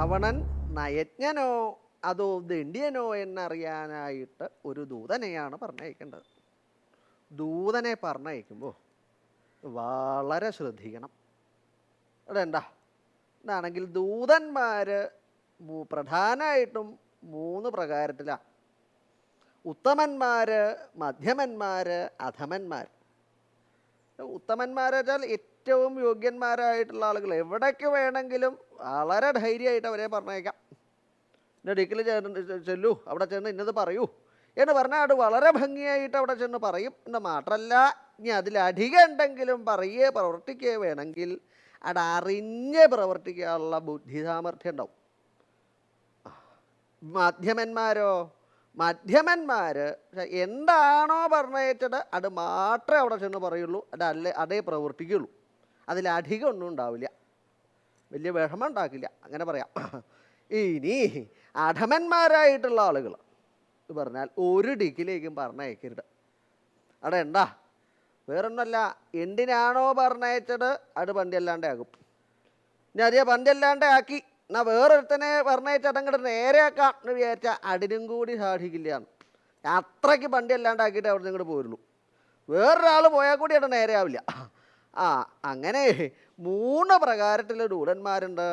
രാവണൻ നയജ്ഞനോ അതോ ദണ്ഡ്യനോ എന്നറിയാനായിട്ട് ഒരു ദൂതനെയാണ് പറഞ്ഞയക്കേണ്ടത്. ദൂതനെ പറഞ്ഞയക്കുമ്പോൾ വളരെ ശ്രദ്ധിക്കണം. അതെന്താ എന്താണെങ്കിൽ ദൂതന്മാർ പ്രധാനമായിട്ടും 3 പ്രകാരത്തിലാണ്: ഉത്തമന്മാർ, മധ്യമന്മാർ, അധമന്മാർ. ഉത്തമന്മാർ വെച്ചാൽ ഏറ്റവും യോഗ്യന്മാരായിട്ടുള്ള ആളുകൾ. എവിടേക്ക് വേണമെങ്കിലും വളരെ ധൈര്യമായിട്ട് അവരെ പറഞ്ഞേക്കാം. എൻ്റെ ഡിക്കിൽ ചെല്ലൂ, അവിടെ ചെന്ന് ഇന്നത് പറയൂ എന്ന് പറഞ്ഞാൽ അത് വളരെ ഭംഗിയായിട്ട് അവിടെ ചെന്ന് പറയും. എന്ന് മാത്രമല്ല, ഇനി അതിലധികം എന്തെങ്കിലും പറയുകയോ പ്രവർത്തിക്കുകയോ വേണമെങ്കിൽ അത് അറിഞ്ഞ് പ്രവർത്തിക്കാനുള്ള ബുദ്ധി സാമർഥ്യം ഉണ്ടാവും. മധ്യമന്മാർ എന്താണോ പറഞ്ഞേച്ചത് അത് മാത്രമേ അവിടെ ചെന്ന് പറയുള്ളൂ, അതേ പ്രവർത്തിക്കുള്ളൂ. അതിലധികം ഒന്നും ഉണ്ടാവില്ല, വലിയ വിഷമം ഉണ്ടാക്കില്ല, അങ്ങനെ പറയാം. ഇനി അധമന്മാരായിട്ടുള്ള ആളുകൾ പറഞ്ഞാൽ ഒരു ഡിക്കിലേക്കും പറഞ്ഞയക്കരുത്. അവിടെ എന്താ വേറൊന്നുമല്ല, എന്തിനാണോ പറഞ്ഞയച്ചത് അത് പണ്ടിയല്ലാണ്ടാകും. ഇനി അതേ പണ്ടിയല്ലാണ്ട് ആക്കി എന്നാൽ വേറൊരുത്തനെ പറഞ്ഞയച്ചത് അങ്ങോട്ട് നേരെയാക്കാം എന്ന് വിചാരിച്ചാൽ അതിനും കൂടി സാധിക്കില്ല. അത്രയ്ക്ക് പണ്ടിയല്ലാണ്ടാക്കിയിട്ട് അവിടെ നിന്ന് ഇങ്ങോട്ട് പോരുള്ളൂ. വേറൊരാൾ പോയാൽ കൂടി അവിടെ നേരെയാവില്ല. അങ്ങനെ 3 പ്രകാരത്തിൽ ദൂതന്മാരുണ്ട്.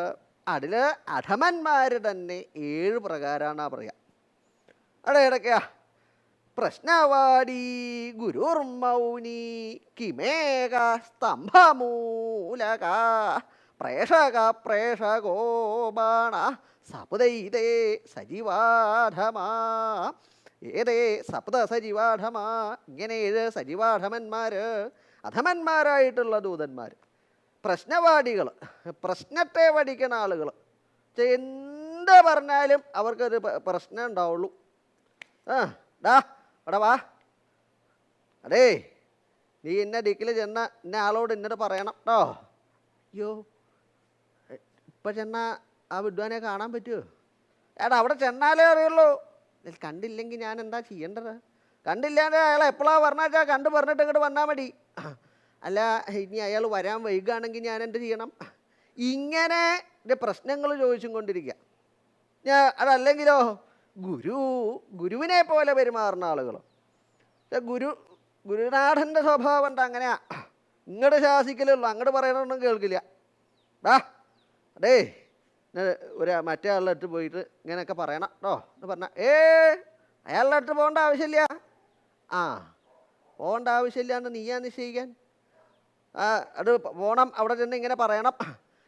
അതിൽ അധമന്മാർ തന്നെ 7 പ്രകാരമാണ് പറയാം. അവിടെ ഏതൊക്കെയാ? പ്രശ്നവാദി, ഗുരുർമൗനി, കിമേക, സ്തംഭമൂലക, പ്രേഷക, പ്രേഷകോ ബാണ, സപുതൈതേ സജീവാധമാ. ഏതേ സപ്ത സജീവാധമാ. ഇങ്ങനെ 7 സജീവാധമന്മാർ, അധമന്മാരായിട്ടുള്ള ദൂതന്മാർ. പ്രശ്നവാദികൾ, പ്രശ്നത്തെ വടിക്കുന്ന ആളുകൾ. എന്ത് പറഞ്ഞാലും അവർക്കൊരു പ്രശ്നം ഉണ്ടാവുള്ളൂ. അവിടെ വാ, അതേ നീ ഇന്ന ഡിക്കിൽ ചെന്ന ഇന്ന ആളോട് ഇന്നത് പറയണം കേട്ടോ. അയ്യോ, ഇപ്പം ചെന്നാൽ ആ വിദ്വാനെ കാണാൻ പറ്റുമോ? അവിടെ ചെന്നാലേ അറിയുള്ളൂ. കണ്ടില്ലെങ്കിൽ ഞാൻ എന്താ ചെയ്യേണ്ടത്? കണ്ടില്ലാണ്ട് അയാൾ എപ്പോഴാണ് പറഞ്ഞാൽ കണ്ടു പറഞ്ഞിട്ട് ഇങ്ങോട്ട് വന്നാൽ മതി. അല്ല, ഇനി അയാൾ വരാൻ വൈകുകയാണെങ്കിൽ ഞാൻ എന്ത് ചെയ്യണം? ഇങ്ങനെ പ്രശ്നങ്ങൾ ചോദിച്ചും കൊണ്ടിരിക്കുക. അതല്ലെങ്കിലോ ഗുരുവിനെ പോലെ പെരുമാറുന്ന ആളുകൾ. ഗുരുനാഥൻ്റെ സ്വഭാവം ഉണ്ട്, അങ്ങനെയാ. ഇങ്ങോട്ട് ശാസിക്കലുള്ളൂ, അങ്ങോട്ട് പറയണമൊന്നും കേൾക്കില്ല. അതേ മറ്റേ ആളുടെ അടുത്ത് പോയിട്ട് ഇങ്ങനെയൊക്കെ പറയണം കേട്ടോ എന്ന് പറഞ്ഞാൽ അയാളുടെ അടുത്ത് പോകേണ്ട ആവശ്യമില്ല. പോകേണ്ട ആവശ്യമില്ല എന്ന് നീയാ നിശ്ചയിക്കാൻ? അത് പോകണം, അവിടെ ചെന്ന് ഇങ്ങനെ പറയണം.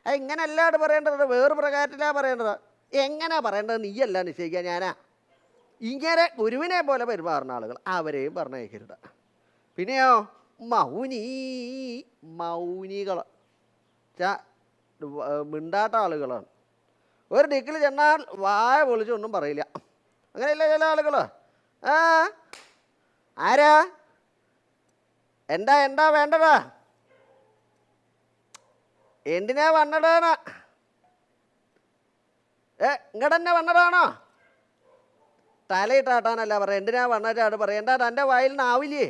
ഇങ്ങനെയല്ല അത് പറയേണ്ടത്, വേറെ പ്രകാരത്തിലാണ് പറയേണ്ടത്. എങ്ങനെയാണ് പറയേണ്ടത് നീയല്ല നിശ്ചയിക്കാൻ, ഞാനാ. ഇങ്ങനെ ഗുരുവിനെ പോലെ പെരുമാറുന്ന ആളുകൾ അവരെയും പറഞ്ഞയക്കരുത്. പിന്നെയോ മൗനികൾ, മിണ്ടാത്ത ആളുകളാണ്. ഒരു ഡിക്കിൽ ചെന്നാൽ വായ പൊളിച്ചൊന്നും പറയില്ല. അങ്ങനെയല്ല ചില ആളുകൾ. ആരാ? എന്താ വേണ്ടതാ? എന്തിനാ വന്നതാണ്? ഇങ്ങോട്ട് തന്നെ വന്നതാണോ? തലയിട്ടാട്ടാനല്ല പറയാം. എന്തിനാ വന്നിട്ടാണ് പറയാം. എന്താ തൻ്റെ വായിൽ നാവില്ലേ?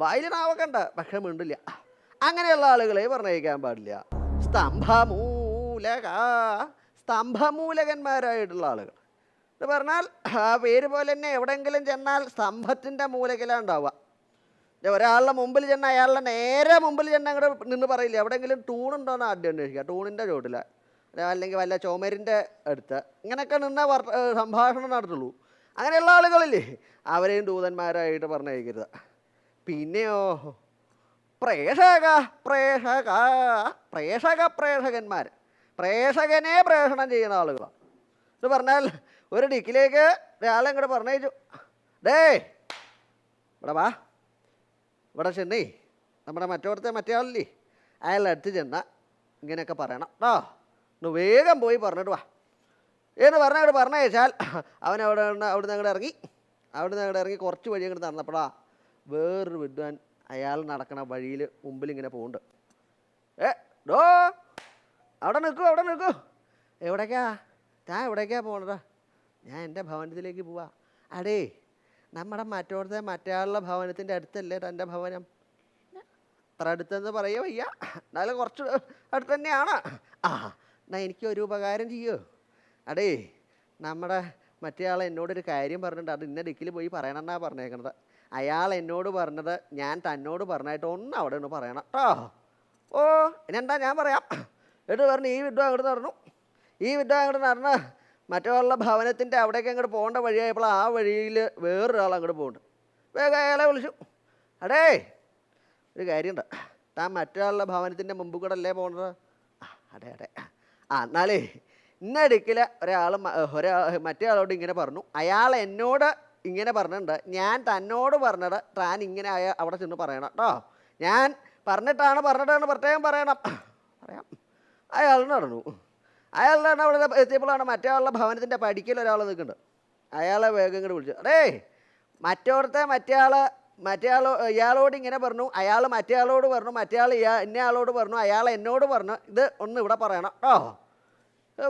വായിൽ നാവൊക്കെ ഉണ്ട്, പക്ഷെ മിണ്ടില്ല. അങ്ങനെയുള്ള ആളുകളെ പറഞ്ഞയക്കാൻ പാടില്ല. സ്തംഭമൂലകന്മാരായിട്ടുള്ള ആളുകൾ എന്ന് പറഞ്ഞാൽ ആ പേര് പോലെ തന്നെ എവിടെയെങ്കിലും ചെന്നാൽ സ്തംഭത്തിൻ്റെ മൂലക്കിലാണ് ഉണ്ടാവുക. ഒരാളുടെ മുമ്പിൽ ചെന്നാൽ അയാളുടെ നേരെ മുമ്പിൽ ചെന്നാൽ അങ്ങോട്ട് നിന്ന് പറയില്ല. എവിടെയെങ്കിലും ടൂണുണ്ടോയെന്ന് ആദ്യം അന്വേഷിക്കുക. ടൂണിൻ്റെ ചോട്ടിൽ അല്ലെങ്കിൽ വല്ല ചുമരിൻ്റെ അടുത്ത് ഇങ്ങനെയൊക്കെ നിന്ന് സംഭാഷണം നടത്തുള്ളൂ. അങ്ങനെയുള്ള ആളുകളില്ലേ, അവരെയും ദൂതന്മാരായിട്ട് പറഞ്ഞയക്കരുത്. പിന്നെയോ പ്രേഷകന്മാർ, പ്രേഷകനെ പ്രേഷണം ചെയ്യുന്ന ആളുകളാണ്. എന്ന് പറഞ്ഞാൽ ഒരു ഡിക്കിലേക്ക് ഒരാളെ ഇങ്ങോട്ട് പറഞ്ഞയച്ചു. ഇവിടെ വാ, ഇവിടെ ചെന്നേ നമ്മുടെ മറ്റേ ആളില്ലേ അയാളുടെ അടുത്ത് ചെന്നാൽ ഇങ്ങനെയൊക്കെ പറയണം കേട്ടോ, ഒന്ന് വേഗം പോയി പറഞ്ഞിട്ട് വാ എന്ന് പറഞ്ഞാൽ പറഞ്ഞയച്ചാൽ അവനവിടെ അവിടുന്ന് അങ്ങോട്ട് ഇറങ്ങി കുറച്ച് വഴി അങ്ങോട്ട് നടന്നപ്പോഴാ വേറൊരു വിദ്വാൻ അയാൾ നടക്കണ വഴിയിൽ മുമ്പിൽ ഇങ്ങനെ പോകുന്നുണ്ട്. അവിടെ നിൽക്കൂ. എവിടേക്കാ പോകണതാ? ഞാൻ എൻ്റെ ഭവനത്തിലേക്ക് പോവാ. നമ്മുടെ മറ്റേ ഭവനത്തിൻ്റെ അടുത്തല്ലേ തൻ്റെ ഭവനം? അത്ര അടുത്തെന്ന് പറയുക വയ്യ, എന്നാലും കുറച്ച് അടുത്ത് തന്നെയാണ്. എന്നാ എനിക്കൊരു ഉപകാരം ചെയ്യോ? അടേ നമ്മുടെ മറ്റേ ആൾ എന്നോടൊരു കാര്യം പറഞ്ഞിട്ടുണ്ട്, അത് ഇന്ന ദിക്കിൽ പോയി പറയണമെന്നാണ് പറഞ്ഞേക്കണത്. അയാൾ എന്നോട് പറഞ്ഞത് ഞാൻ തന്നോട് പറഞ്ഞായിട്ട് ഒന്ന് അവിടെ ഒന്ന് പറയണം കേട്ടോ. ഓ ഇനെന്താ ഞാൻ പറയാം. എന്നിട്ട് പറഞ്ഞു ഈ വിദ്വാൻ അങ്ങോട്ട് നടന്നു. ഈ വിദ്വാൻ അങ്ങോട്ട് നടന്ന് മറ്റുള്ള ഭവനത്തിൻ്റെ അവിടേക്ക് അങ്ങോട്ട് പോകേണ്ട വഴിയായപ്പോൾ ആ വഴിയിൽ വേറൊരാൾ അങ്ങോട്ട് പോകുന്നുണ്ട്. വേഗം അയാളെ വിളിച്ചു. അടേ ഒരു കാര്യമുണ്ട്, താൻ മറ്റൊരാളുടെ ഭവനത്തിൻ്റെ മുമ്പ് കൂടെ അല്ലേ പോകുന്നത്? അതെ അതെ. എന്നാലേ ഇന്നടിക്കിൽ മറ്റേ ആളോട് ഇങ്ങനെ പറഞ്ഞു, അയാൾ എന്നോട് ഇങ്ങനെ പറഞ്ഞിട്ടുണ്ട്, ഞാൻ തന്നോട് പറഞ്ഞത് താൻ ഇങ്ങനെ അവിടെ ചെന്ന് പറയണം കേട്ടോ. ഞാൻ പറഞ്ഞിട്ടാണ് പ്രത്യേകം പറയണം. പറയാം. അയാൾ നടന്നു. അയാളുടെ അവിടെ എത്തിയപ്പോഴാണ് മറ്റേ ആളുടെ ഭവനത്തിൻ്റെ പടിക്കൽ ഒരാൾ നിൽക്കുന്നുണ്ട്. അയാളെ വേഗം ഇങ്ങോട്ട് വിളിച്ചു. അതേ മറ്റേ ആൾ ഇയാളോട് ഇങ്ങനെ പറഞ്ഞു, അയാൾ മറ്റേ ആളോട് പറഞ്ഞു, മറ്റേ ആൾ ഇന്ന ആളോട് പറഞ്ഞു, അയാൾ എന്നോട് പറഞ്ഞു, ഇത് ഒന്ന് ഇവിടെ പറയണം കേട്ടോ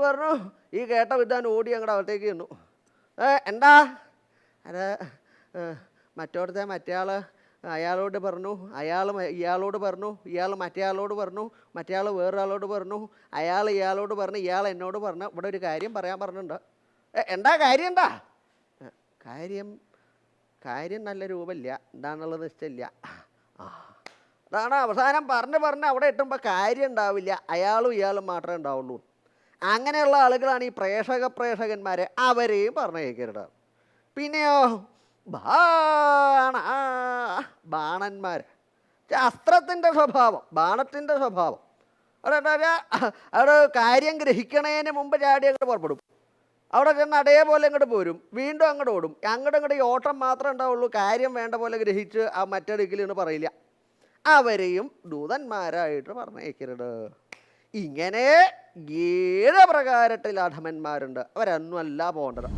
പറഞ്ഞു. ഈ കേട്ട വിദ്വാൻ ഓടി അങ്ങോട്ട് അകത്തേക്ക് ചെന്നു. എന്താ? അത് മറ്റോടത്തെ മറ്റേ ആൾ അയാളോട് പറഞ്ഞു, അയാൾ ഇയാളോട് പറഞ്ഞു, ഇയാൾ മറ്റേ ആളോട് പറഞ്ഞു, മറ്റേ ആൾ വേറൊരാളോട് പറഞ്ഞു, അയാൾ ഇയാളോട് പറഞ്ഞു, ഇയാൾ എന്നോട് പറഞ്ഞു, ഇവിടെ ഒരു കാര്യം പറയാൻ പറഞ്ഞിട്ടുണ്ട്. എന്താ കാര്യം? എന്താ കാര്യം? നല്ല രൂപമില്ല, എന്താണെന്നുള്ളത് ഇഷ്ടമില്ല. അതാണ് അവസാനം പറഞ്ഞ് അവിടെ എത്തുമ്പോൾ കാര്യം ഉണ്ടാവില്ല, അയാളും ഇയാളും മാത്രമേ ഉണ്ടാവുള്ളൂ. അങ്ങനെയുള്ള ആളുകളാണ് ഈ പ്രേക്ഷകന്മാർ. അവരെയും പറഞ്ഞു കേൾക്കരുത്. പിന്നെയോ ബാണന്മാർ, അസ്ത്രത്തിൻ്റെ സ്വഭാവം, ബാണത്തിൻ്റെ സ്വഭാവം. അവിടെ കാര്യം ഗ്രഹിക്കണേന് മുമ്പ് ചാടി അങ്ങോട്ട് പുറപ്പെടും. അവിടെ ചെന്ന് അതേപോലെ അങ്ങോട്ട് പോരും, വീണ്ടും അങ്ങോട്ട് ഓടും. അങ്ങോട്ട് ഈ ഓട്ടം മാത്രമേ ഉണ്ടാവുള്ളൂ, കാര്യം വേണ്ട പോലെ ഗ്രഹിച്ച് ആ മറ്റേ ദിക്കിലെന്ന് പറയില്ല. അവരെയും ദൂതന്മാരായിട്ട് പറഞ്ഞേക്കരുത്. ഇങ്ങനെ 7 പ്രകാരത്തിൽ അധമന്മാരുണ്ട്. അവരൊന്നുമല്ല പോകേണ്ടത്.